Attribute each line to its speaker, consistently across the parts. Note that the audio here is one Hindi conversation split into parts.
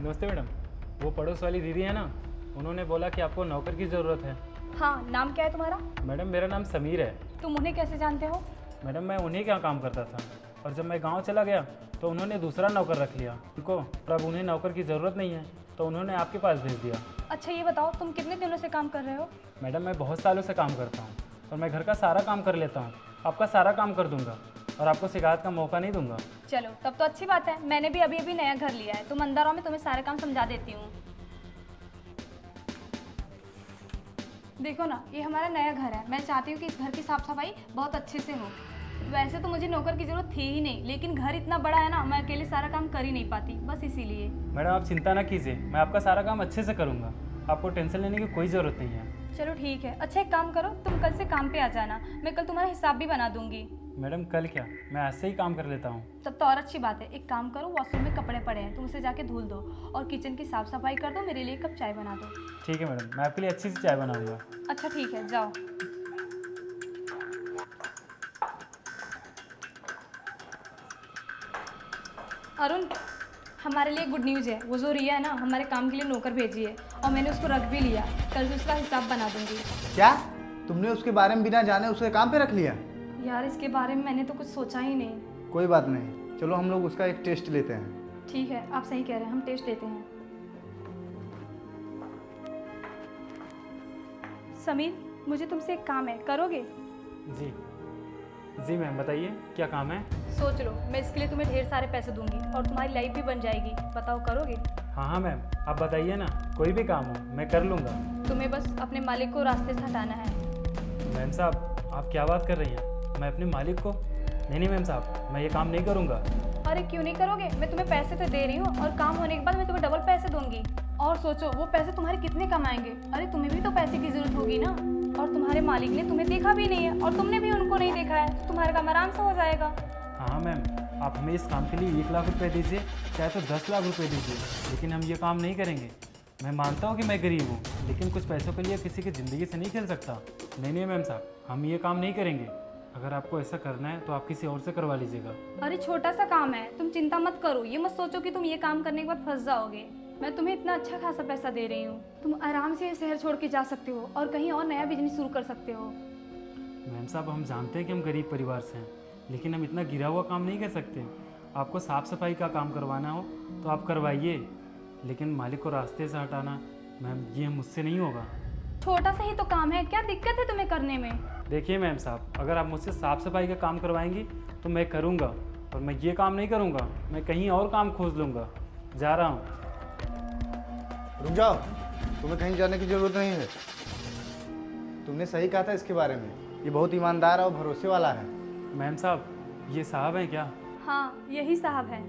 Speaker 1: नमस्ते मैडम। वो पड़ोस वाली दीदी है ना, उन्होंने बोला कि आपको नौकर की ज़रूरत है।
Speaker 2: हाँ, नाम क्या है तुम्हारा?
Speaker 1: मैडम मेरा नाम समीर है।
Speaker 2: तुम उन्हें कैसे जानते हो?
Speaker 1: मैडम मैं उन्हीं के यहाँ काम करता था और जब मैं गांव चला गया तो उन्होंने दूसरा नौकर रख लिया उनको, पर अब उन्हें नौकर की ज़रूरत नहीं है तो उन्होंने आपके पास भेज दिया।
Speaker 2: अच्छा ये बताओ, तुम कितने दिनों से काम कर रहे हो?
Speaker 1: मैडम मैं बहुत सालों से काम करता हूँ और मैं घर का सारा काम कर लेता हूँ। आपका सारा काम कर दूंगा और आपको शिकायत का मौका नहीं दूंगा।
Speaker 2: चलो तब तो अच्छी बात है। मैंने भी अभी अभी नया घर लिया है। तुम अंदर आओ, मैं तुम्हें सारे काम समझा देती हूँ। देखो ना, ये हमारा नया घर है। मैं चाहती हूँ कि इस घर की साफ सफाई बहुत अच्छे से हो। वैसे तो मुझे नौकर की ज़रूरत थी ही नहीं, लेकिन घर इतना बड़ा है ना, मैं अकेले सारा काम कर ही नहीं पाती, बस इसीलिए।
Speaker 1: मैडम आप चिंता ना कीजिए, मैं आपका सारा काम अच्छे से करूँगा। आपको टेंशन लेने की कोई ज़रूरत नहीं है।
Speaker 2: चलो ठीक है। अच्छा एक काम करो, तुम कल से काम पे आ जाना, मैं कल तुम्हारा हिसाब भी बना दूंगी।
Speaker 1: मैडम कल क्या, मैं आज से ही काम कर लेता हूँ।
Speaker 2: तब तो और अच्छी बात है। एक काम करो, वॉशरूम में कपड़े पड़े हैं, तुम उसे जाके धुल दो और किचन की साफ सफाई कर दो। मेरे लिए एक कप चाय बना दो।
Speaker 1: ठीक है मैडम, मैं आपके लिए अच्छी सी चाय बनाऊँगा।
Speaker 2: अच्छा ठीक है, जाओ। अरुण, हमारे लिए गुड न्यूज़ है। वो जो रिया है ना, हमारे काम के लिए नौकर भेजी है और मैंने उसको रख भी लिया। कल से उसका हिसाब बना दूंगी।
Speaker 3: क्या तुमने उसके बारे में बिना जाने उसे काम पे रख लिया?
Speaker 2: यार इसके बारे में मैंने तो कुछ सोचा ही नहीं।
Speaker 3: कोई बात नहीं, चलो हम लोग उसका एक टेस्ट लेते हैं।
Speaker 2: ठीक है, आप सही कह रहे हैं, हम टेस्ट लेते हैं। समीर, मुझे तुमसे एक काम है, करोगे?
Speaker 1: जी जी मैम, बताइए क्या काम है।
Speaker 2: सोच लो, मैं इसके लिए तुम्हें ढेर सारे पैसे दूंगी और तुम्हारी लाइफ भी बन जाएगी। बताओ करोगे?
Speaker 1: हाँ हाँ मैम, आप बताइए ना, कोई भी काम हो मैं कर लूँगा।
Speaker 2: तुम्हें बस अपने मालिक को रास्ते से हटाना है।
Speaker 1: मैम साहब आप क्या बात कर रही हैं? मैं अपने मालिक को? नहीं मैम साहब, मैं ये काम नहीं करूँगा।
Speaker 2: अरे क्यों नहीं करोगे? मैं तुम्हें पैसे तो दे रही हूँ और काम होने के बाद मैं तुम्हें डबल पैसे दूंगी। और सोचो वो पैसे तुम्हारे कितने कम आएंगे। अरे तुम्हें भी तो पैसे की जरूरत होगी ना, और तुम्हारे मालिक ने तुम्हें देखा भी नहीं है और तुमने भी उनको नहीं देखा है, तो तुम्हारा काम आराम से हो जाएगा।
Speaker 1: हाँ मैम, आप हमें इस काम के लिए 1 लाख रुपए दीजिए, चाहे तो 10 लाख रुपए दीजिए, लेकिन हम ये काम नहीं करेंगे। मैं मानता हूँ कि मैं गरीब हूँ, लेकिन कुछ पैसों के लिए किसी की ज़िंदगी से नहीं खेल सकता। नहीं मैम साहब, हम ये काम नहीं करेंगे। अगर आपको ऐसा करना है तो आप किसी और से करवा लीजिएगा।
Speaker 2: अरे छोटा सा काम है, तुम चिंता मत करो। ये मत सोचो कि तुम ये काम करने के बाद फंस जाओगे। मैं तुम्हें इतना अच्छा खासा पैसा दे रही हूँ, तुम आराम से ये शहर छोड़ के जा सकते हो और कहीं और नया बिजनेस शुरू कर सकते हो।
Speaker 1: मैम साहब हम जानते हैं कि हम गरीब परिवार से हैं, लेकिन हम इतना गिरा हुआ काम नहीं कर सकते। आपको साफ़ सफाई का काम करवाना हो तो आप करवाइए, लेकिन मालिक को रास्ते से हटाना मैम, ये मुझसे नहीं होगा।
Speaker 2: छोटा सा ही तो काम है, क्या दिक्कत है तुम्हें करने में?
Speaker 1: देखिए मैम साहब, अगर आप मुझसे साफ़ सफाई का काम करवाएंगी तो मैं करूँगा, और मैं ये काम नहीं करूँगा। मैं कहीं और काम खोज लूँगा। जा रहा हूँ।
Speaker 3: रुक जाओ, तुम्हें कहीं जाने की जरूरत नहीं है। तुमने सही कहा था इसके बारे में, ये बहुत ईमानदार और भरोसे वाला है।
Speaker 1: मैम साहब ये साहब हैं क्या?
Speaker 2: हाँ यही साहब है।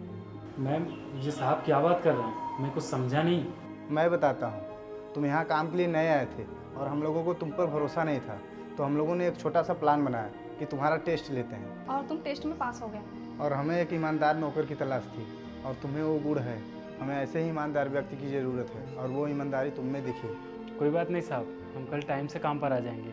Speaker 1: मैम ये साहब क्या बात कर रहे हैं? मैं कुछ समझा नहीं।
Speaker 3: मैं बताता हूँ, तुम यहाँ काम के लिए नए आए थे और हम लोगों को तुम पर भरोसा नहीं था, तो हम लोगों ने एक छोटा सा प्लान बनाया कि तुम्हारा टेस्ट लेते हैं।
Speaker 2: और तुम टेस्ट में पास हो गए।
Speaker 3: और हमें एक ईमानदार नौकर की तलाश थी और तुम्हें वो गुण है। हमें ऐसे ही ईमानदार व्यक्ति की ज़रूरत है और वो ईमानदारी तुम में दिखी।
Speaker 1: कोई बात नहीं साहब, हम कल टाइम से काम पर आ जाएंगे।